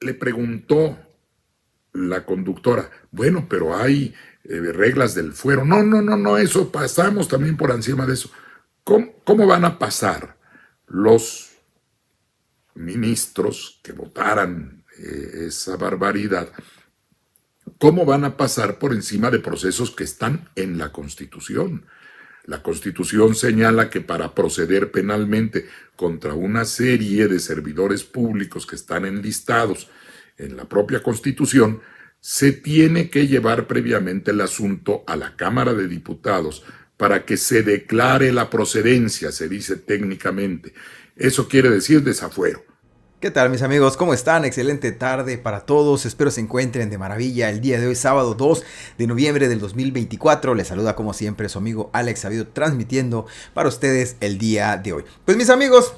le preguntó la conductora, bueno, pero hay reglas del fuero. No, no, no, no, eso pasamos también por encima de eso. ¿Cómo van a pasar los ministros que votaran esa barbaridad? ¿Cómo van a pasar por encima de procesos que están en la Constitución? La Constitución señala que para proceder penalmente contra una serie de servidores públicos que están enlistados en la propia Constitución, se tiene que llevar previamente el asunto a la Cámara de Diputados para que se declare la procedencia, se dice técnicamente. Eso quiere decir desafuero. ¿Qué tal, mis amigos? ¿Cómo están? Excelente tarde para todos. Espero se encuentren de maravilla el día de hoy, sábado 2 de noviembre del 2024. Les saluda como siempre su amigo Alex Sabido, transmitiendo para ustedes el día de hoy. Pues mis amigos,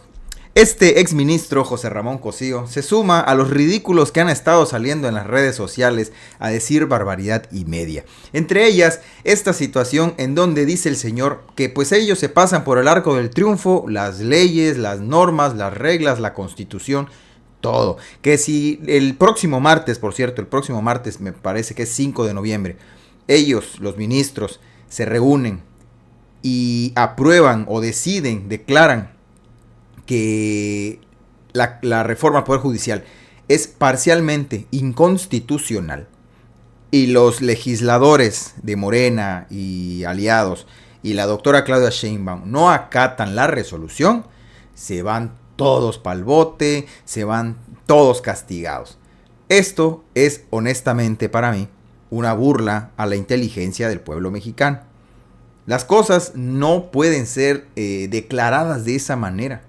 este exministro José Ramón Cosío se suma a los ridículos que han estado saliendo en las redes sociales a decir barbaridad y media. Entre ellas, esta situación en donde dice el señor que pues ellos se pasan por el arco del triunfo, las leyes, las normas, las reglas, la constitución, todo. Que si el próximo martes, por cierto, el próximo martes me parece que es 5 de noviembre, ellos, los ministros, se reúnen y aprueban o deciden, declaran que la reforma al Poder Judicial es parcialmente inconstitucional y los legisladores de Morena y aliados y la doctora Claudia Sheinbaum no acatan la resolución, se van todos pa'l bote, se van todos castigados. Esto es honestamente para mí una burla a la inteligencia del pueblo mexicano. Las cosas no pueden ser declaradas de esa manera,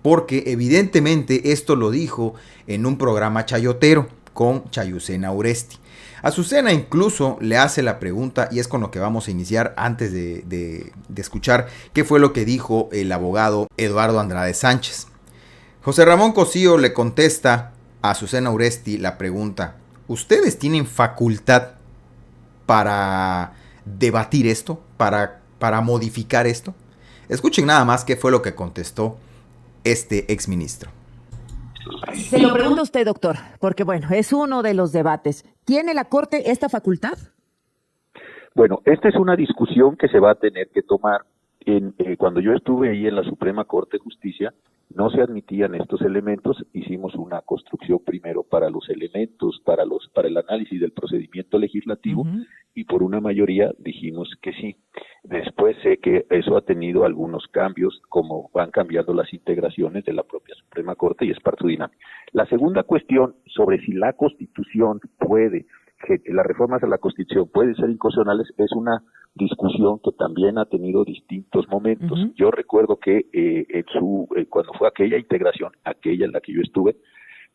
porque evidentemente esto lo dijo en un programa chayotero con Chayucena Uresti. Azucena incluso le hace la pregunta, y es con lo que vamos a iniciar antes de escuchar qué fue lo que dijo el abogado Eduardo Andrade Sánchez. José Ramón Cosío le contesta a Azucena Uresti la pregunta: ¿ustedes tienen facultad para debatir esto? ¿Para modificar esto? Escuchen nada más qué fue lo que contestó este exministro. Se lo pregunto a usted, doctor, porque bueno, es uno de los debates. ¿Tiene la Corte esta facultad? Bueno, esta es una discusión que se va a tener que tomar. Cuando yo estuve ahí en la Suprema Corte de Justicia, no se admitían estos elementos. Hicimos una construcción primero para los elementos, para el análisis del procedimiento legislativo, y por una mayoría dijimos que sí. Después sé que eso ha tenido algunos cambios, como van cambiando las integraciones de la propia Suprema Corte, y es parte de su dinámica. La segunda cuestión sobre si la Constitución que las reformas a la Constitución pueden ser inconstitucionales, es una discusión que también ha tenido distintos momentos. Yo recuerdo que cuando fue aquella integración, aquella en la que yo estuve,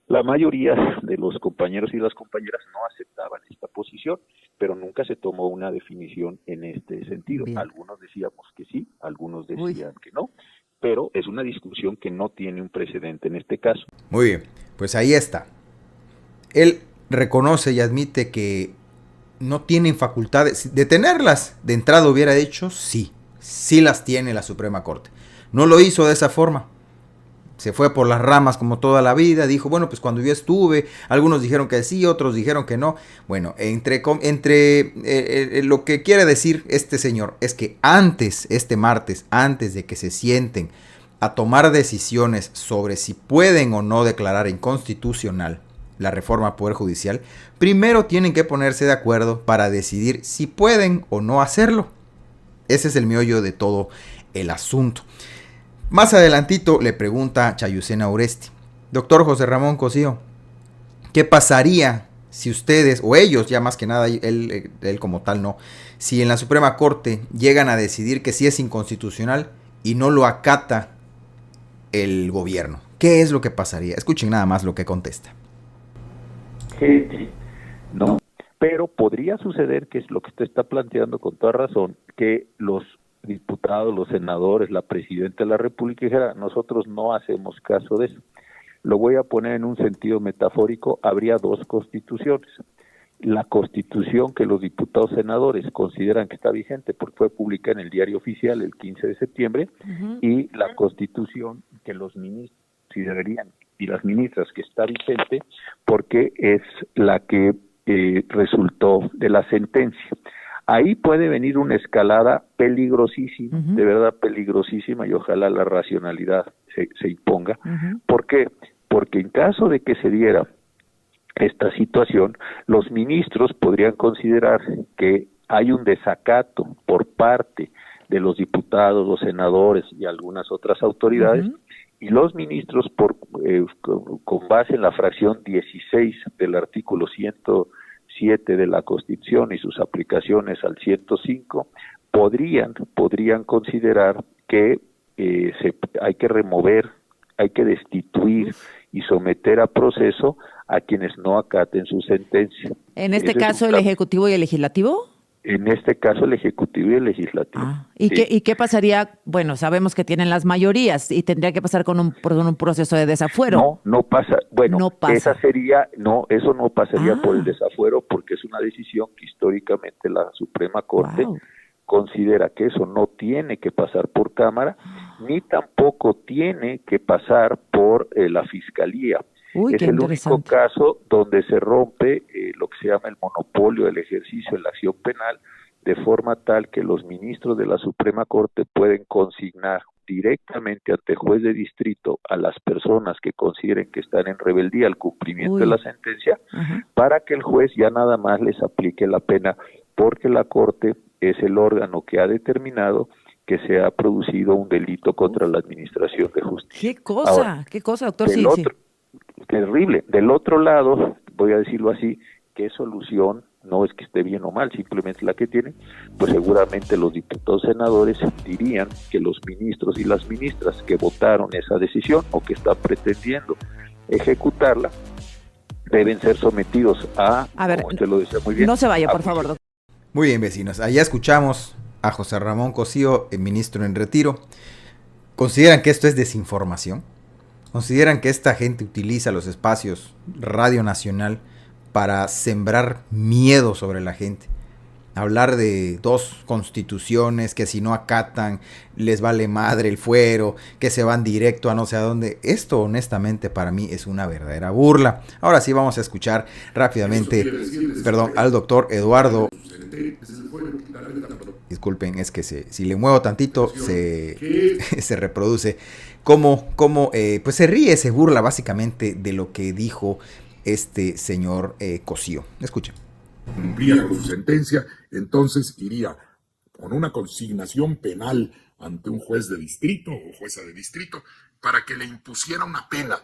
la mayoría de los compañeros y las compañeras no aceptaban esta posición, pero nunca se tomó una definición en este sentido. Bien. Algunos decíamos que sí, algunos decían que no, pero es una discusión que no tiene un precedente en este caso. Muy bien, pues ahí está. Él reconoce y admite que no tienen facultades de tenerlas. De entrada hubiera dicho sí las tiene la Suprema Corte. No lo hizo de esa forma. Se fue por las ramas como toda la vida. Dijo, bueno, pues cuando yo estuve, algunos dijeron que sí, otros dijeron que no. Bueno, lo que quiere decir este señor es que este martes, antes de que se sienten a tomar decisiones sobre si pueden o no declarar inconstitucional la reforma al Poder Judicial, primero tienen que ponerse de acuerdo para decidir si pueden o no hacerlo. Ese es el meollo de todo el asunto. Más adelantito le pregunta Chayucena Uresti: doctor José Ramón Cosío, ¿qué pasaría si ustedes, o ellos ya más que nada, él como tal no, si en la Suprema Corte llegan a decidir que sí es inconstitucional y no lo acata el gobierno? ¿Qué es lo que pasaría? Escuchen nada más lo que contesta. No, pero podría suceder, que es lo que usted está planteando con toda razón, que los diputados, los senadores, la presidenta de la República dijera: nosotros no hacemos caso de eso. Lo voy a poner en un sentido metafórico: habría dos constituciones. La constitución que los diputados senadores consideran que está vigente porque fue publicada en el Diario Oficial el 15 de septiembre, y la constitución que los ministros considerarían y las ministras que está vigente, porque es la que resultó de la sentencia. Ahí puede venir una escalada peligrosísima, de verdad peligrosísima, y ojalá la racionalidad se imponga. ¿Por qué? Porque en caso de que se diera esta situación, los ministros podrían considerar que hay un desacato por parte de los diputados, los senadores y algunas otras autoridades, y los ministros, con base en la fracción 16 del artículo 107 de la Constitución y sus aplicaciones al 105, podrían considerar que hay que remover, hay que destituir y someter a proceso a quienes no acaten su sentencia. En este caso, ¿el Ejecutivo y el Legislativo? En este caso, el Ejecutivo y el Legislativo. ¿Y qué pasaría? Bueno, sabemos que tienen las mayorías y tendría que pasar por un proceso de desafuero. No pasa. Bueno, no pasa. Eso no pasaría por el desafuero, porque es una decisión que históricamente la Suprema Corte considera que eso no tiene que pasar por Cámara, ni tampoco tiene que pasar por la Fiscalía. Es el único caso donde se rompe lo que se llama el monopolio del ejercicio en la acción penal, de forma tal que los ministros de la Suprema Corte pueden consignar directamente ante juez de distrito a las personas que consideren que están en rebeldía al cumplimiento de la sentencia, para que el juez ya nada más les aplique la pena, porque la Corte es el órgano que ha determinado que se ha producido un delito contra la administración de justicia. ¿Qué cosa, doctor? Sí. Terrible. Del otro lado, voy a decirlo así, ¿qué solución? No es que esté bien o mal, simplemente la que tienen, pues seguramente los diputados senadores dirían que los ministros y las ministras que votaron esa decisión o que están pretendiendo ejecutarla deben ser sometidos a ver, como usted lo decía muy bien. No se vaya, por favor, doctor. Muy bien, vecinos. Allá escuchamos a José Ramón Cosío, el ministro en retiro. ¿Consideran que esto es desinformación? ¿Consideran que esta gente utiliza los espacios Radio Nacional para sembrar miedo sobre la gente? Hablar de dos constituciones que si no acatan les vale madre el fuero, que se van directo a no sé a dónde. Esto honestamente para mí es una verdadera burla. Ahora sí vamos a escuchar rápidamente, al doctor Eduardo. Disculpen, es que si le muevo tantito se reproduce. Pues se ríe, se burla básicamente de lo que dijo este señor Cosío. Escuchen. Cumplía con su sentencia, entonces iría con una consignación penal ante un juez de distrito o jueza de distrito para que le impusiera una pena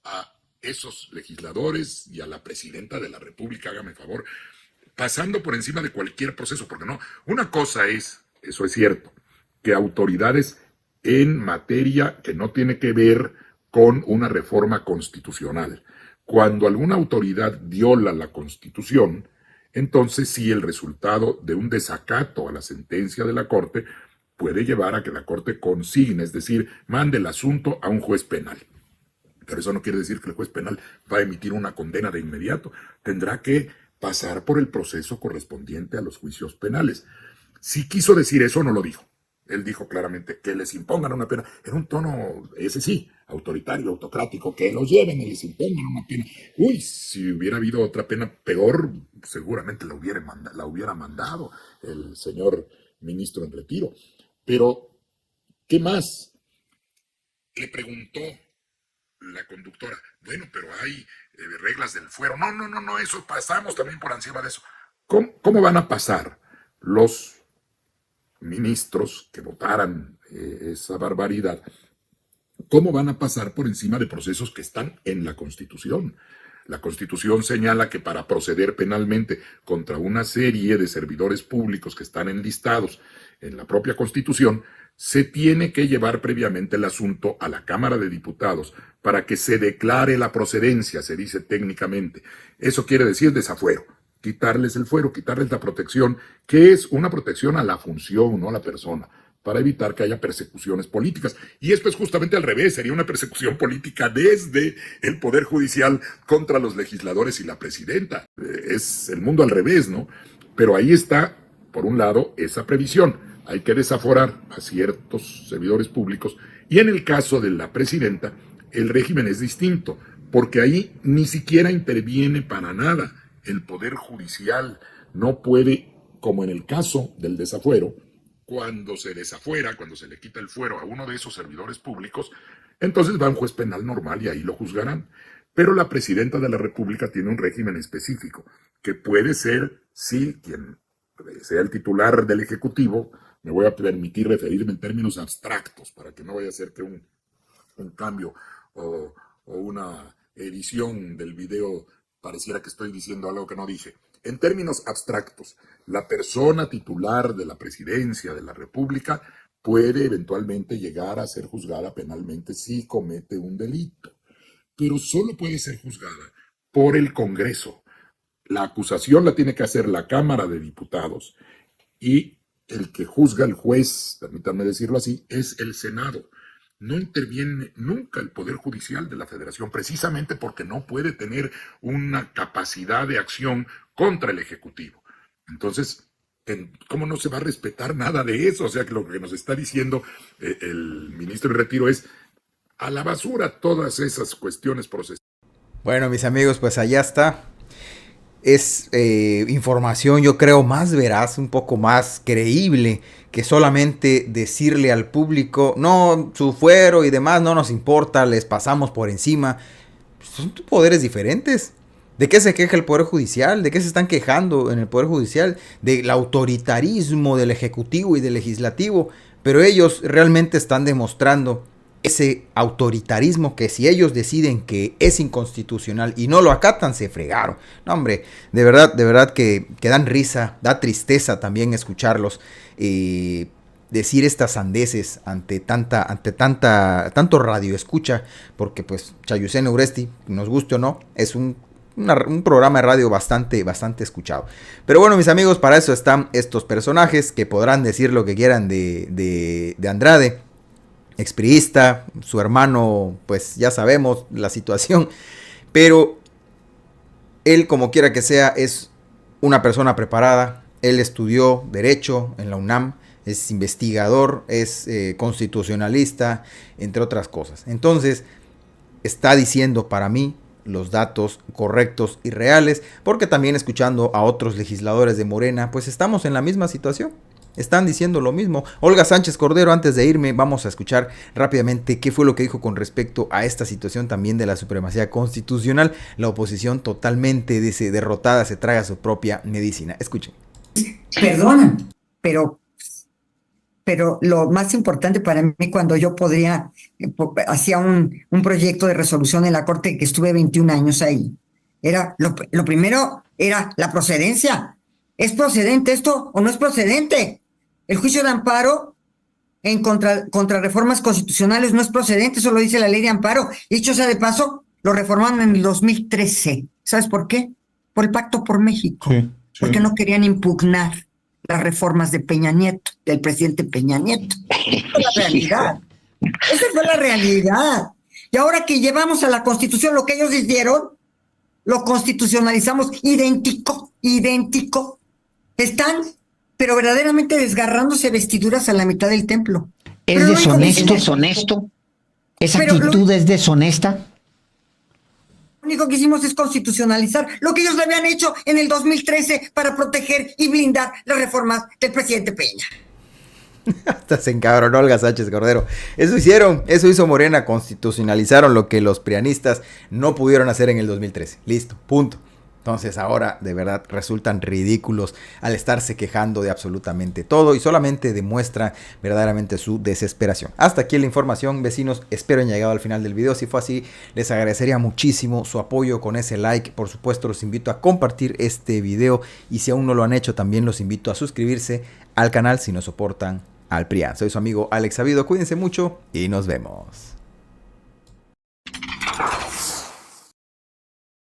a esos legisladores y a la presidenta de la República, hágame favor, pasando por encima de cualquier proceso, porque no, una cosa es, eso es cierto, que autoridades en materia que no tiene que ver con una reforma constitucional, cuando alguna autoridad viola la Constitución, entonces sí el resultado de un desacato a la sentencia de la Corte puede llevar a que la Corte consigne, es decir, mande el asunto a un juez penal. Pero eso no quiere decir que el juez penal va a emitir una condena de inmediato. Tendrá que pasar por el proceso correspondiente a los juicios penales. Si quiso decir eso, no lo dijo. Él dijo claramente que les impongan una pena. Era un tono, ese sí, autoritario, autocrático, que los lleven y les impongan una pena. Uy, si hubiera habido otra pena peor, seguramente la hubiera mandado el señor ministro en retiro. Pero, ¿qué más? Le preguntó la conductora. Bueno, pero hay reglas del fuero. No, eso pasamos también por encima de eso. ¿Cómo van a pasar los ministros que votaran esa barbaridad? ¿Cómo van a pasar por encima de procesos que están en la Constitución? La Constitución señala que para proceder penalmente contra una serie de servidores públicos que están enlistados en la propia Constitución, se tiene que llevar previamente el asunto a la Cámara de Diputados para que se declare la procedencia, se dice técnicamente. Eso quiere decir desafuero. Quitarles el fuero, quitarles la protección, que es una protección a la función, no a la persona, para evitar que haya persecuciones políticas. Y esto es justamente al revés, sería una persecución política desde el Poder Judicial contra los legisladores y la presidenta. Es el mundo al revés, ¿no? Pero ahí está, por un lado, esa previsión. Hay que desaforar a ciertos servidores públicos y en el caso de la presidenta, el régimen es distinto, porque ahí ni siquiera interviene para nada el Poder Judicial. No puede, como en el caso del desafuero, cuando se desafuera, cuando se le quita el fuero a uno de esos servidores públicos, entonces va a un juez penal normal y ahí lo juzgarán. Pero la presidenta de la República tiene un régimen específico, que puede ser, sí, quien sea el titular del Ejecutivo. Me voy a permitir referirme en términos abstractos, para que no vaya a ser que un cambio o una edición del video pareciera que estoy diciendo algo que no dije. En términos abstractos, la persona titular de la presidencia de la República puede eventualmente llegar a ser juzgada penalmente si comete un delito, pero solo puede ser juzgada por el Congreso. La acusación la tiene que hacer la Cámara de Diputados y el que juzga, el juez, permítanme decirlo así, es el Senado. No interviene nunca el Poder Judicial de la Federación, precisamente porque no puede tener una capacidad de acción contra el Ejecutivo. Entonces, ¿cómo no se va a respetar nada de eso? O sea, que lo que nos está diciendo el ministro en retiro es a la basura todas esas cuestiones procesales. Bueno, mis amigos, pues allá está. Es información, yo creo, más veraz, un poco más creíble que solamente decirle al público, no, su fuero y demás no nos importa, les pasamos por encima. Son poderes diferentes. ¿De qué se queja el Poder Judicial? ¿De qué se están quejando en el Poder Judicial? Del autoritarismo del Ejecutivo y del Legislativo. Pero ellos realmente están demostrando ese autoritarismo que si ellos deciden que es inconstitucional y no lo acatan, se fregaron. No, hombre, de verdad que dan risa, da tristeza también escucharlos decir estas sandeces ante tanto radio escucha, porque pues Chayusén Uresti, nos guste o no, es un programa de radio bastante escuchado. Pero bueno, mis amigos, para eso están estos personajes que podrán decir lo que quieran de Andrade, expriista, su hermano, pues ya sabemos la situación, pero él, como quiera que sea, es una persona preparada. Él estudió Derecho en la UNAM, es investigador, es constitucionalista, entre otras cosas. Entonces, está diciendo para mí los datos correctos y reales, porque también escuchando a otros legisladores de Morena, pues estamos en la misma situación. Están diciendo lo mismo. Olga Sánchez Cordero, antes de irme, vamos a escuchar rápidamente qué fue lo que dijo con respecto a esta situación también de la supremacía constitucional. La oposición totalmente derrotada, se traga su propia medicina. Escuchen. Perdonan, pero lo más importante para mí cuando yo hacía un proyecto de resolución en la Corte, que estuve 21 años ahí, era lo primero era la procedencia. ¿Es procedente esto o no es procedente? El juicio de amparo contra reformas constitucionales no es procedente, eso lo dice la ley de amparo. Dicho sea de paso, lo reformaron en el 2013. ¿Sabes por qué? Por el Pacto por México. Sí. Porque no querían impugnar las reformas de Peña Nieto, del presidente Peña Nieto. Esa fue la realidad. Esa fue la realidad. Y ahora que llevamos a la Constitución lo que ellos hicieron, lo constitucionalizamos idéntico. Están, pero verdaderamente desgarrándose vestiduras a la mitad del templo. ¿Es deshonesto? ¿Esa actitud es deshonesta? Lo único que hicimos es constitucionalizar lo que ellos habían hecho en el 2013 para proteger y blindar las reformas del presidente Peña. Hasta se encabronó Olga Sánchez Cordero. Eso hizo Morena, constitucionalizaron lo que los prianistas no pudieron hacer en el 2013. Listo, punto. Entonces ahora de verdad resultan ridículos al estarse quejando de absolutamente todo y solamente demuestra verdaderamente su desesperación. Hasta aquí la información, vecinos. Espero hayan llegado al final del video. Si fue así, les agradecería muchísimo su apoyo con ese like. Por supuesto, los invito a compartir este video y si aún no lo han hecho, también los invito a suscribirse al canal si no soportan al PRIAN. Soy su amigo Alex Sabido. Cuídense mucho y nos vemos.